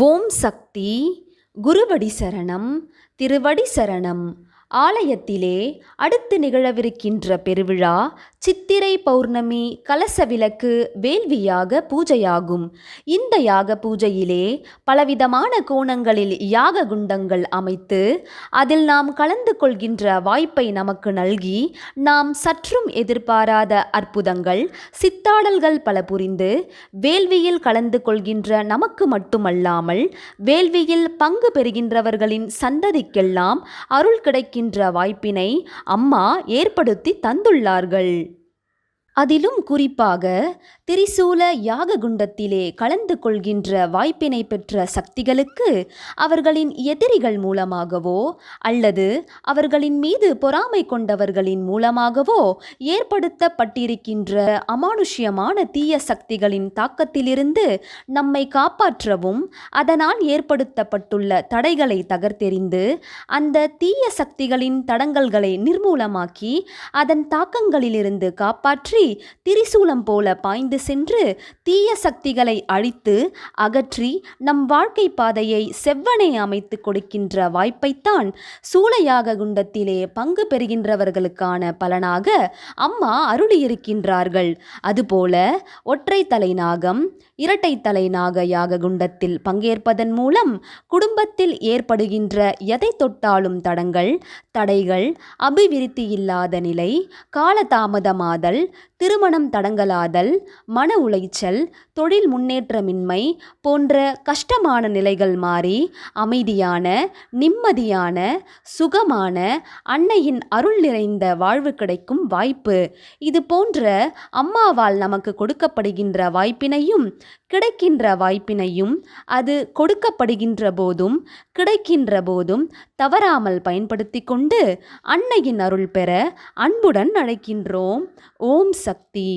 ஓம் சக்தி. குருவடி சரணம். திருவடி சரணம். ஆலயத்திலே அடுத்து நிகழவிருக்கின்ற பெருவிழா சித்திரை பௌர்ணமி கலச விளக்கு வேள்வி யாக பூஜையாகும். இந்த யாக பூஜையிலே பலவிதமான கோணங்களில் யாக குண்டங்கள் அமைத்து அதில் நாம் கலந்து கொள்கின்ற வாய்ப்பை நமக்கு நல்கி நாம் சற்றும் எதிர்பாராத அற்புதங்கள் சித்தாடல்கள் பல புரிந்து வேள்வியில் கலந்து கொள்கின்ற நமக்கு மட்டுமல்லாமல் வேள்வியில் பங்கு பெறுகின்றவர்களின் சந்ததிக்கெல்லாம் அருள் கிடைக்கின்ற வாய்ப்பினை அம்மா ஏற்படுத்தி தந்துள்ளார்கள். அதிலும் குறிப்பாக திரிசூல யாக குண்டத்திலே கலந்து கொள்கின்ற வாய்ப்பினை பெற்ற சக்திகளுக்கு அவர்களின் எதிரிகள் மூலமாகவோ அல்லது அவர்களின் மீது பொறாமை கொண்டவர்களின் மூலமாகவோ ஏற்படுத்தப்பட்டிருக்கின்ற அமானுஷ்யமான தீய சக்திகளின் தாக்கத்திலிருந்து நம்மை காப்பாற்றவும் அதனால் ஏற்படுத்தப்பட்டுள்ள தடைகளை தகர்த்தெறிந்து அந்த தீய சக்திகளின் தடங்கல்களை நிர்மூலமாக்கி அதன் தாக்கங்களிலிருந்து காப்பாற்றி திரிசூலம் போல பாய்ந்து சென்று தீய சக்திகளை அழித்து அகற்றி நம் வாழ்க்கை பாதையை செவ்வனே அமைத்து கொடுக்கின்ற வாய்ப்பைத்தான் சூளையாக குண்டத்திலே பங்கு பெறுகின்றவர்களுக்கான பலனாக அம்மா அருளியிருக்கின்றார்கள். அதுபோல ஒற்றை தலை நாகம் இரட்டை தலை நாக யாக குண்டத்தில் பங்கேற்பதன் மூலம் குடும்பத்தில் ஏற்படுகின்ற எதை தொட்டாலும் தடைகள் அபிவிருத்தி இல்லாத நிலை, காலதாமதமாதல், திருமணம் தடங்கலாதல், மன உளைச்சல், தொழில் முன்னேற்றமின்மை போன்ற கஷ்டமான நிலைகள் மாறி அமைதியான நிம்மதியான சுகமான அன்னையின் அருள் நிறைந்த வாழ்வு கிடைக்கும் வாய்ப்பு. இது போன்ற அம்மாவால் நமக்கு கொடுக்கப்படுகின்ற வாய்ப்பினையும் கிடைக்கின்ற வாய்ப்பினையும் அது கொடுக்கப்படுகின்ற போதும் கிடைக்கின்ற போதும் தவறாமல் பயன்படுத்தி கொண்டு அன்னையின் அருள் பெற அன்புடன் அழைக்கின்றோம். ஓம் சக்தி.